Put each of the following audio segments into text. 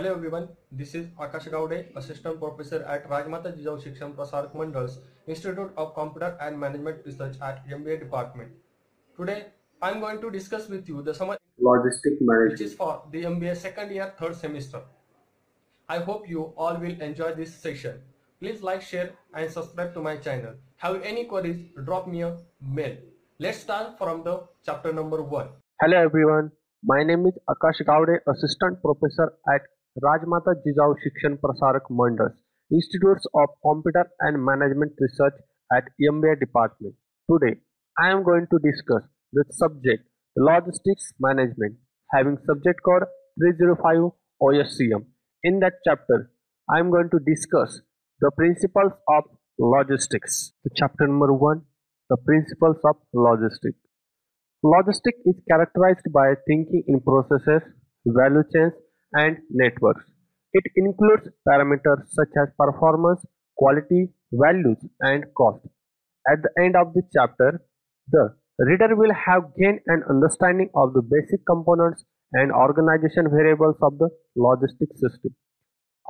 Hello everyone, this is Akash Gowde, Assistant Professor at Rajmata Jijau Shikshan Prasarak Mandals, Institute of Computer and Management Research at MBA Department. Today, I am going to discuss with you the summer Logistic which is management. for the MBA second year, third semester. I hope you all will enjoy this session. Please like, share and subscribe to my channel. Have any queries, drop me a mail. Let's start from the chapter number 1. Hello everyone, my name is Akash Gowde, Assistant Professor at Rajmata Jijau Shikshan Prasarak Mandals, Institutes of Computer and Management Research at MBA Department. Today, I am going to discuss the subject Logistics Management, having subject code 305 OSCM. In that chapter, I am going to discuss the principles of logistics. The chapter number 1, the principles of logistics. Logistics is characterized by thinking in processes, value chains, and networks. It includes parameters such as performance, quality, values, and cost. At the end of the chapter, the reader will have gained an understanding of the basic components and organization variables of the logistics system.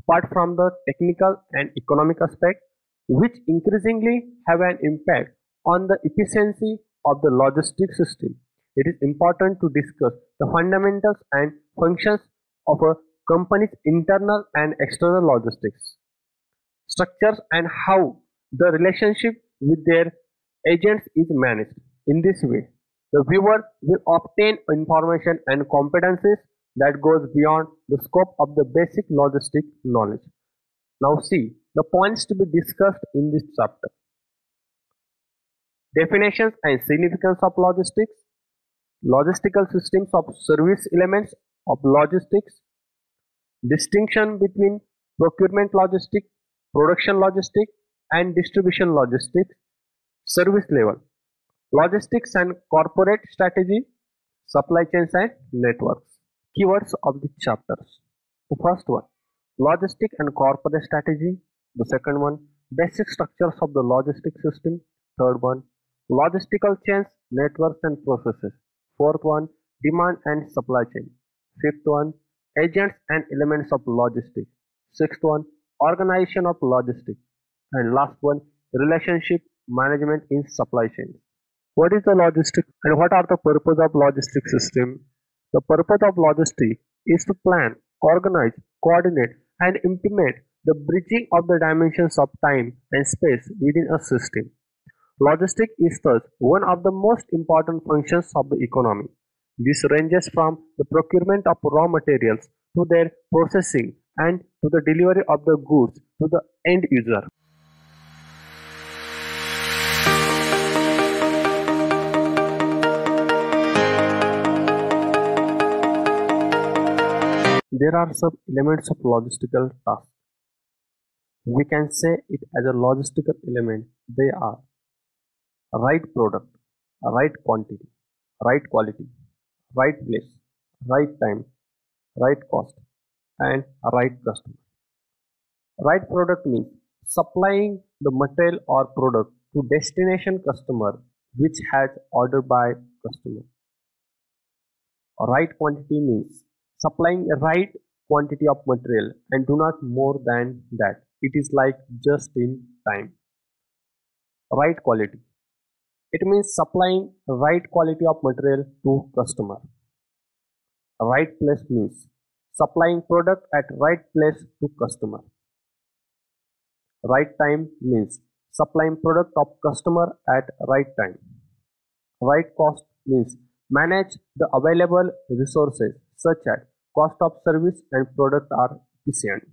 Apart from the technical and economic aspect, which increasingly have an impact on the efficiency of the logistics system, it is important to discuss the fundamentals and functions of a company's internal and external logistics structures and how the relationship with their agents is managed. In this way, the viewer will obtain information and competencies that goes beyond the scope of the basic logistic knowledge. Now see the points to be discussed in this chapter. Definitions and significance of logistics. Logistical systems of service elements of logistics. Distinction between procurement logistics, production logistics, and distribution logistics. Service level. Logistics and corporate strategy. Supply chains and networks. Keywords of the chapters. The first one, logistic and corporate strategy. The second one, basic structures of the logistic system. Third one, logistical chains, networks and processes. Fourth one, demand and supply chain. Fifth one, agents and elements of logistics. Sixth one, organization of logistics. And last one, relationship management in supply chain. What is the logistics and what are the purpose of logistics system? The purpose of logistics is to plan, organize, coordinate and implement the bridging of the dimensions of time and space within a system. Logistics is thus one of the most important functions of the economy. This ranges from the procurement of raw materials to their processing and to the delivery of the goods to the end user. There are some elements of logistical task. We can say it as a logistical element. They are right product, right quantity, right quality, right place, right time, right cost, and right customer. Right product means supplying the material or product to destination customer which has ordered by customer. Right quantity means supplying a right quantity of material and do not more than that. It is like just in time. Right quality. It means supplying right quality of material to customer. Right place means supplying product at right place to customer. Right time means supplying product of customer at right time. Right cost means manage the available resources such as cost of service and product are efficient.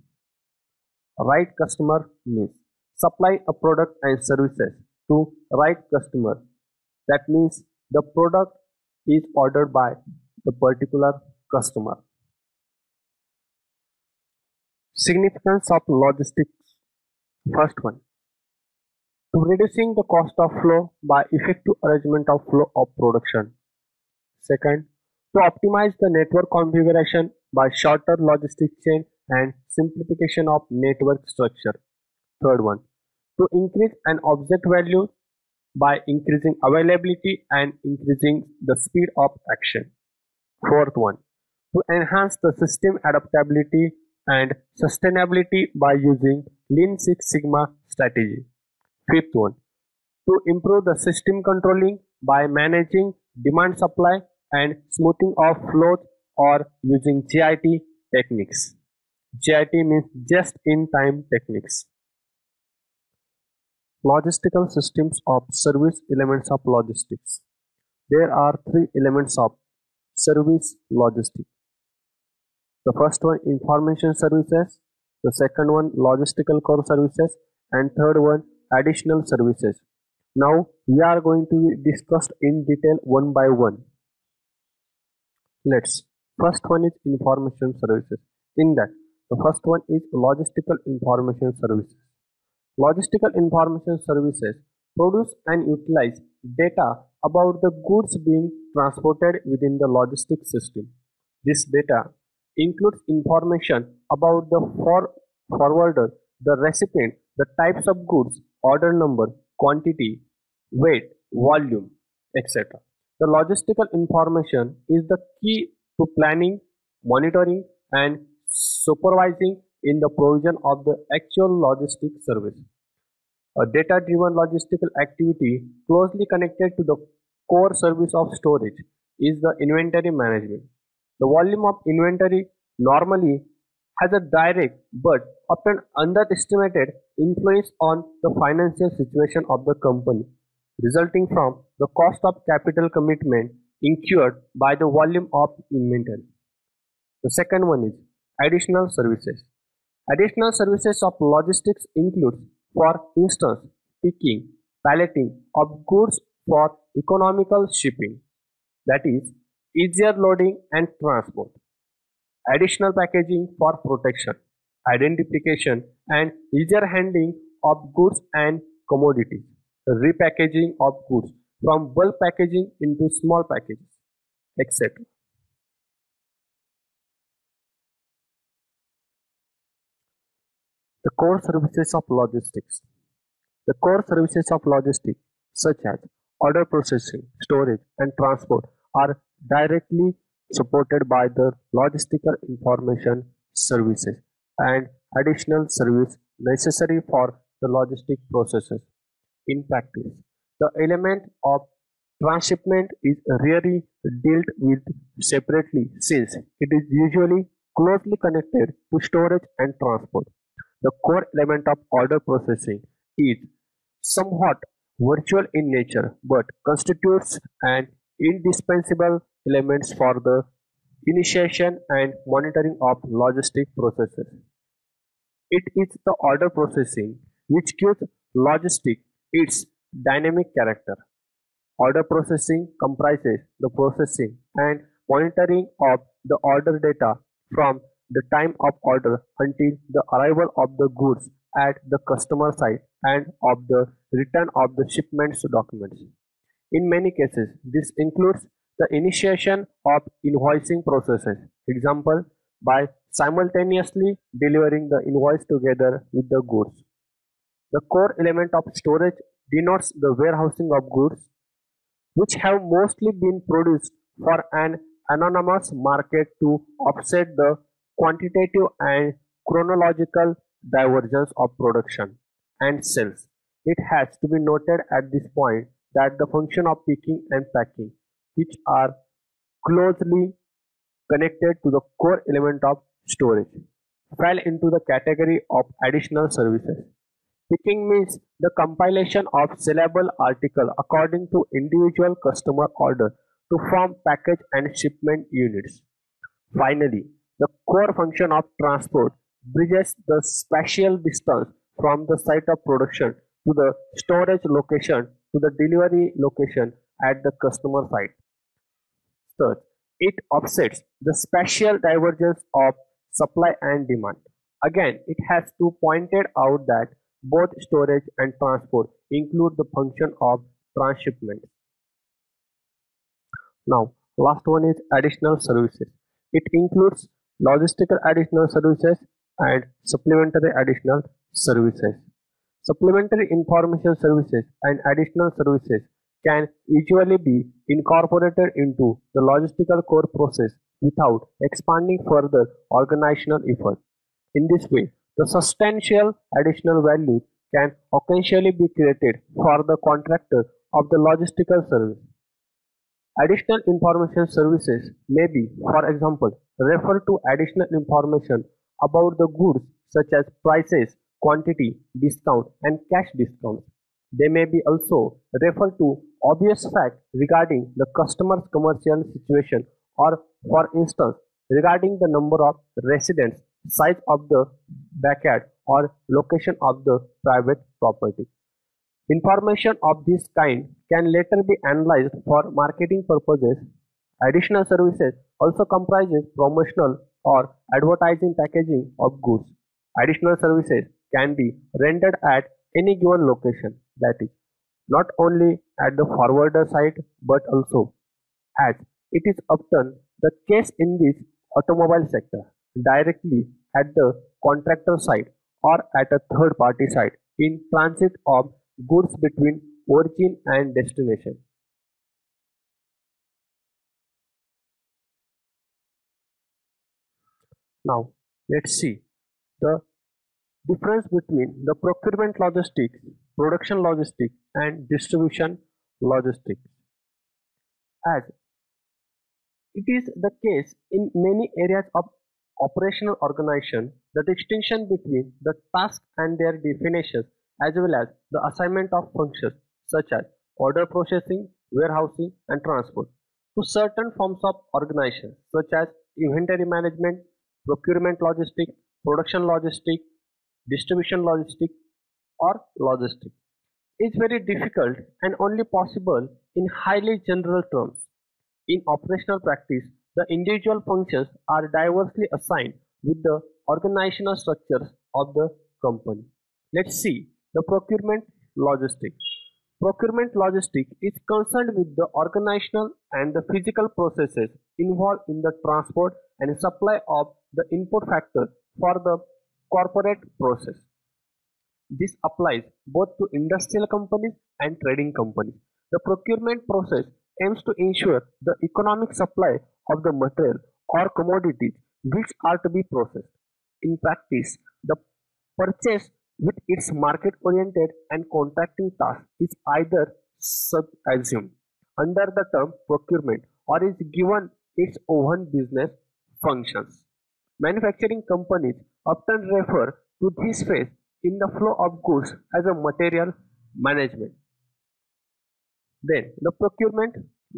Right customer means supply a product and services to right customer. That means the product is ordered by the particular customer. Significance of logistics. First one, to reducing the cost of flow by effective arrangement of flow of production. Second, to optimize the network configuration by shorter logistic chain and simplification of network structure. Third one, to increase an object value by increasing availability and increasing the speed of action. Fourth one, to enhance the system adaptability and sustainability by using Lean Six Sigma strategy. Fifth one, to improve the system controlling by managing demand supply and smoothing of flows or using JIT techniques. JIT means just in time techniques. Logistical systems of service elements of logistics. There are three elements of service logistics. The first one information services, the second one logistical core services, and third one additional services. Now we are going to discuss in detail one by one. Let's. First one is information services. In that, the first one is logistical information services. Logistical information services produce and utilize data about the goods being transported within the logistics system. This data includes information about the forwarder, the recipient, the types of goods, order number, quantity, weight, volume, etc. The logistical information is the key to planning, monitoring, and supervising in the provision of the actual logistics service. A data-driven logistical activity closely connected to the core service of storage is the inventory management. The volume of inventory normally has a direct but often underestimated influence on the financial situation of the company, resulting from the cost of capital commitment incurred by the volume of inventory. The second one is additional services. Additional services of logistics include, for instance, picking, palleting of goods for economical shipping, that is, easier loading and transport. Additional packaging for protection, identification, and easier handling of goods and commodities. Repackaging of goods from bulk packaging into small packages, etc. The core services of logistics. The core services of logistics, such as order processing, storage, and transport, are directly supported by the logistical information services and additional service necessary for the logistic processes. In practice, the element of transshipment is rarely dealt with separately since it is usually closely connected to storage and transport. The core element of order processing is somewhat virtual in nature but constitutes an indispensable element for the initiation and monitoring of logistic processes. It is the order processing which gives logistic its dynamic character. Order processing comprises the processing and monitoring of the order data from the time of order until the arrival of the goods at the customer site and of the return of the shipment's documents. In many cases, this includes the initiation of invoicing processes, example, by simultaneously delivering the invoice together with the goods. The core element of storage denotes the warehousing of goods, which have mostly been produced for an anonymous market to offset the quantitative and chronological divergence of production and sales. It has to be noted at this point that the function of picking and packing, which are closely connected to the core element of storage, fell into the category of additional services. Picking means the compilation of sellable article according to individual customer order to form package and shipment units. Finally, the core function of transport bridges the spatial distance from the site of production to the storage location to the delivery location at the customer site. Third, it offsets the spatial divergence of supply and demand. Again, it has to pointed out that both storage and transport include the function of transshipment. Now, last one is additional services. It includes logistical additional services and supplementary additional services. Supplementary information services and additional services can usually be incorporated into the logistical core process without expanding further organizational effort. In this way, the substantial additional value can occasionally be created for the contractor of the logistical service. Additional information services may be, for example, refer to additional information about the goods such as prices, quantity, discount, and cash discounts. They may be also refer to obvious facts regarding the customer's commercial situation or, for instance, regarding the number of residents, size of the backyard, or location of the private property. Information of this kind can later be analyzed for marketing purposes. Additional services also comprises promotional or advertising packaging of goods. Additional services can be rendered at any given location, that is, not only at the forwarder site but also, as it is often the case in this automobile sector, directly at the contractor site or at a third party site in transit of goods between origin and destination. Now, let's see the difference between the procurement logistics, production logistics, and distribution logistics. As it is the case in many areas of operational organization, the distinction between the tasks and their definitions, as well as the assignment of functions such as order processing, warehousing, and transport to certain forms of organization such as inventory management, procurement logistics, production logistics, distribution logistics, or logistics is very difficult and only possible in highly general terms. In operational practice, the individual functions are diversely assigned with the organizational structures of the company. Let's see the procurement logistics. Procurement logistics is concerned with the organizational and the physical processes involved in the transport and supply of the input factors for the corporate process. This applies both to industrial companies and trading companies. The procurement process aims to ensure the economic supply of the material or commodities which are to be processed. In practice, the purchase with its market-oriented and contracting task is either subsumed under the term procurement or is given its own business functions. Manufacturing companies often refer to this phase in the flow of goods as a material management. Then the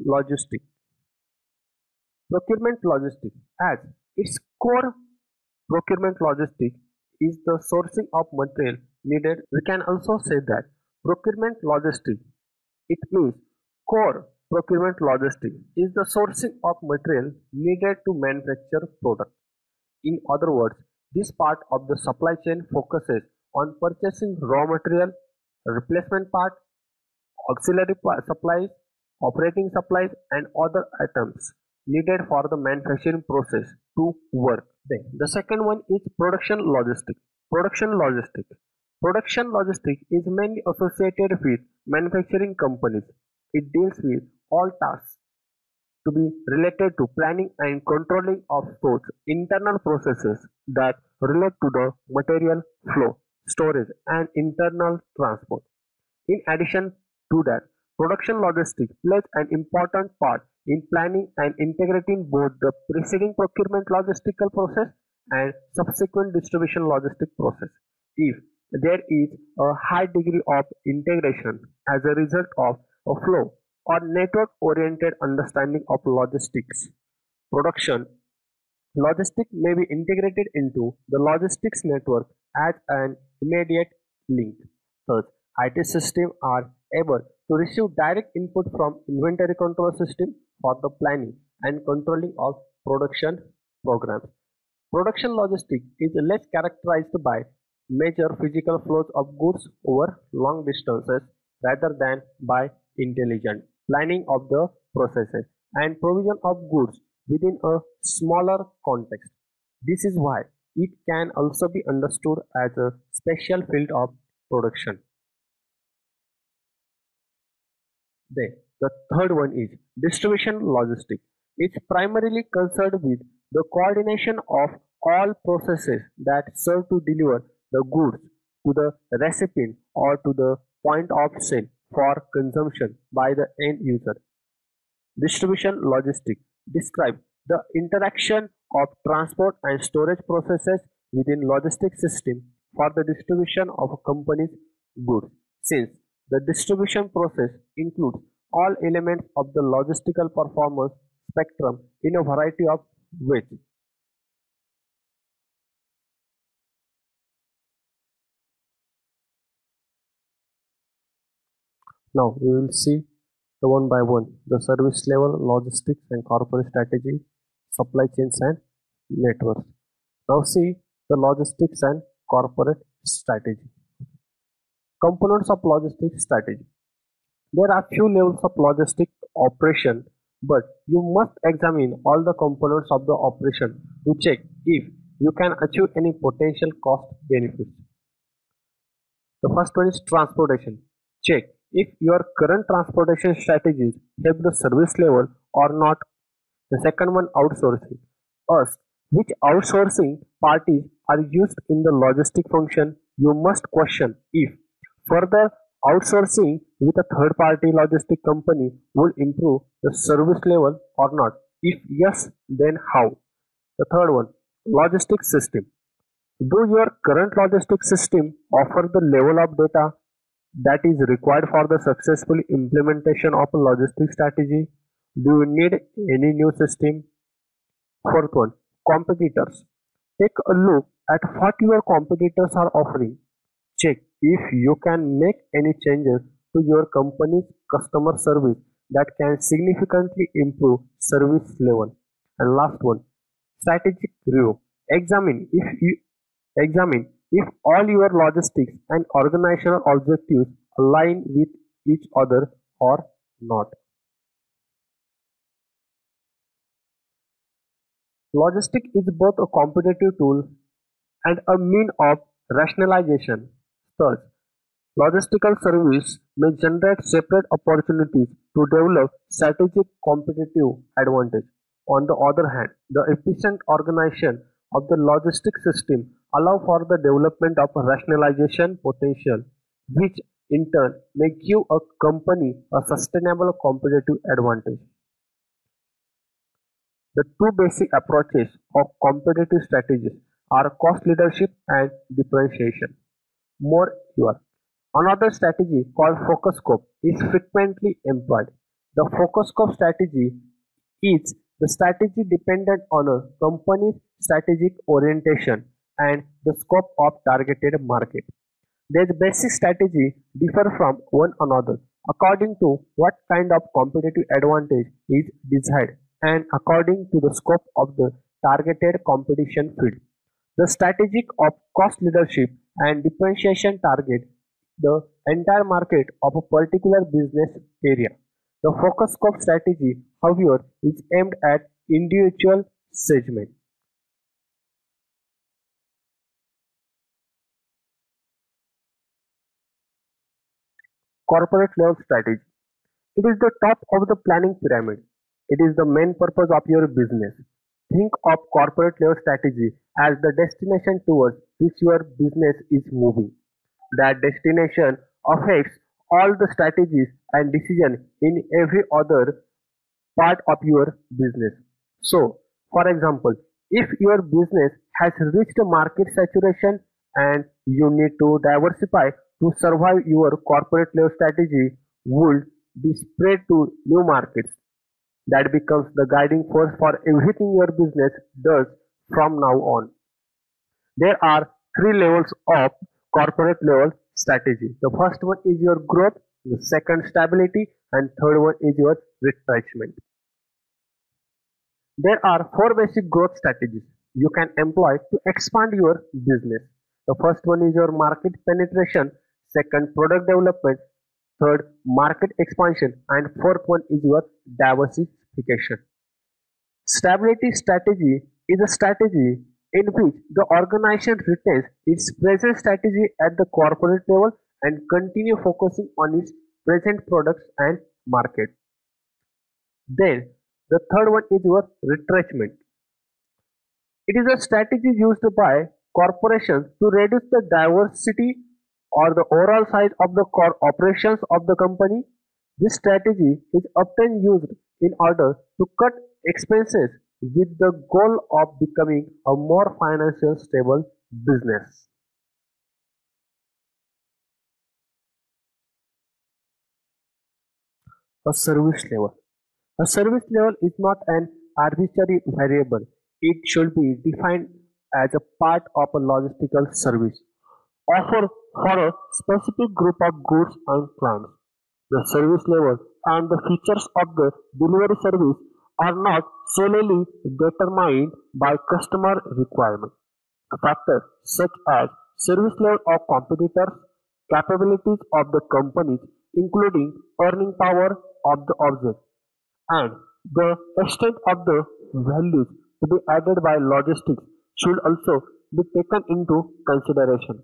logistic. Procurement logistic as its core procurement logistic is the sourcing of material needed. We can also say that procurement logistic, it means core procurement logistic is the sourcing of material needed to manufacture products. In other words, this part of the supply chain focuses on purchasing raw material, replacement part, auxiliary supplies, operating supplies, and other items needed for the manufacturing process to work. Then the second one is production logistics. Production logistics. Production logistics is mainly associated with manufacturing companies. It deals with all tasks to be related to planning and controlling of those internal processes that relate to the material flow, storage, and internal transport. In addition to that, production logistics plays an important part in planning and integrating both the preceding procurement logistical process and subsequent distribution logistic process. If there is a high degree of integration as a result of a flow or network-oriented understanding of logistics, production logistics may be integrated into the logistics network as an immediate link. Thus, IT systems are able to receive direct input from inventory control system for the planning and controlling of production programs. Production logistics is less characterized by major physical flows of goods over long distances rather than by intelligent planning of the processes and provision of goods within a smaller context. This is why it can also be understood as a special field of production. Then the third one is distribution logistics. It's primarily concerned with the coordination of all processes that serve to deliver the goods to the recipient or to the point of sale for consumption by the end user. Distribution logistics describe the interaction of transport and storage processes within logistics system for the distribution of a company's goods. Since the distribution process includes all elements of the logistical performance spectrum in a variety of ways. Now we will see the one by one the service level, logistics and corporate strategy, supply chains and networks. Now see the logistics and corporate strategy. Components of logistics strategy. There are few levels of logistic operation, but you must examine all the components of the operation to check if you can achieve any potential cost benefits. The first one is transportation. Check if your current transportation strategies help the service level or not. The second one, outsourcing. Ask which outsourcing parties are used in the logistic function. You must question if further outsourcing with a third party logistic company would improve the service level or not. If yes, then how? The third one, logistics system. Do your current logistics system offer the level of data that is required for the successful implementation of a logistics strategy? Do you need any new system? Fourth one, competitors. Take a look at what your competitors are offering. Check if you can make any changes to your company's customer service that can significantly improve service level. And last one, strategic review. Examine if all your logistics and organizational objectives align with each other or not. Logistics is both a competitive tool and a mean of rationalization. Thus, logistical service may generate separate opportunities to develop strategic competitive advantage. On the other hand, the efficient organization of the logistics system allow for the development of a rationalization potential, which in turn may give a company a sustainable competitive advantage. The two basic approaches of competitive strategies are cost leadership and differentiation. Moreover, another strategy called focus scope is frequently employed. The focus scope strategy is the strategy dependent on a company's strategic orientation and the scope of targeted market. Their basic strategy differ from one another according to what kind of competitive advantage is desired and according to the scope of the targeted competition field. The strategic of cost leadership and differentiation target the entire market of a particular business area. The focus scope strategy, however, is aimed at individual segment. Corporate level strategy. It is the top of the planning pyramid. It is the main purpose of your business. Think of corporate level strategy as the destination towards which your business is moving. That destination affects all the strategies and decisions in every other part of your business. So, for example, if your business has reached market saturation and you need to diversify to survive, your corporate level strategy would be spread to new markets. That becomes the guiding force for everything your business does from now on. There are three levels of corporate level strategy. The first one is your growth, the second stability, and third one is your retrenchment. There are four basic growth strategies you can employ to expand your business. The first one is your market penetration, second product development, third market expansion, and fourth one is your diversification. Stability strategy is a strategy in which the organization retains its present strategy at the corporate level and continue focusing on its present products and market. Then the third one is your retrenchment. It is a strategy used by corporations to reduce the diversity or the overall size of the core operations of the company. This strategy is often used in order to cut expenses with the goal of becoming a more financially stable business. A service level. A service level is not an arbitrary variable. It should be defined as a part of a logistical service offered for a specific group of goods and clients. The service level and the features of the delivery service are not solely determined by customer requirement. Factors such as service level of competitors, capabilities of the companies, including earning power of the object, and the extent of the values to be added by logistics should also be taken into consideration.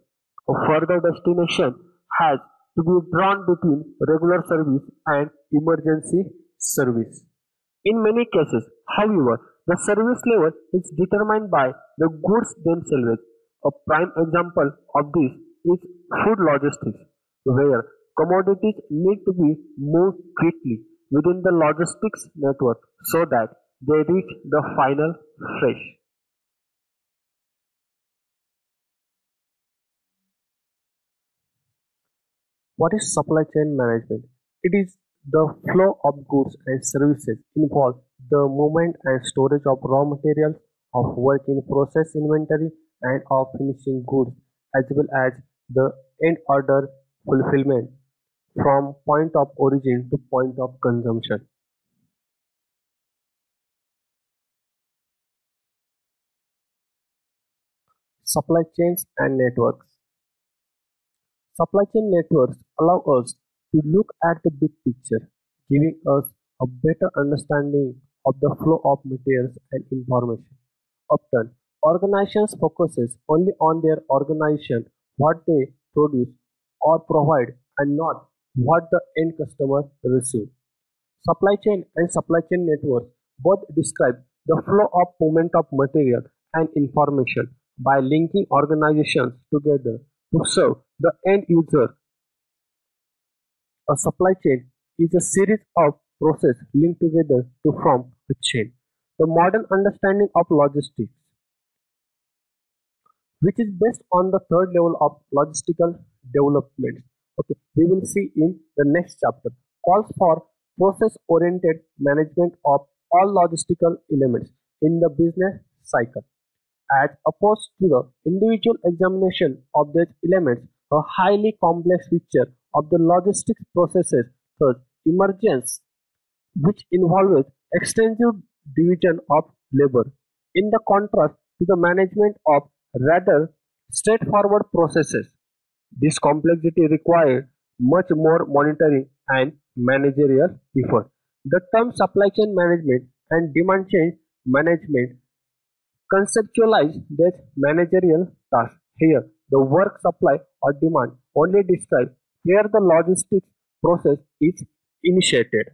A further destination has to be drawn between regular service and emergency service. In many cases, however, the service level is determined by the goods themselves. A prime example of this is food logistics, where commodities need to be moved quickly within the logistics network so that they reach the final fresh. What is supply chain management? It is the flow of goods and services involve the movement and storage of raw materials, of work in process inventory, and of finishing goods, as well as the end order fulfillment from point of origin to point of consumption. Supply chains and networks. Supply chain networks allow us to look at the big picture, giving us a better understanding of the flow of materials and information. Often, organizations focuses only on their organization, what they produce or provide, and not what the end customer receives. Supply chain and supply chain networks both describe the flow of movement of material and information by linking organizations together to serve the end user. A supply chain is a series of processes linked together to form a chain. The modern understanding of logistics, which is based on the third level of logistical development, okay, we will see in the next chapter, calls for process-oriented management of all logistical elements in the business cycle. As opposed to the individual examination of these elements, a highly complex picture of the logistics processes thus emerges, which involves extensive division of labor, in the contrast to the management of rather straightforward processes. This complexity requires much more monitoring and managerial effort. The term supply chain management and demand chain management conceptualize this managerial task. Here, the work supply or demand only describes where the logistics process is initiated.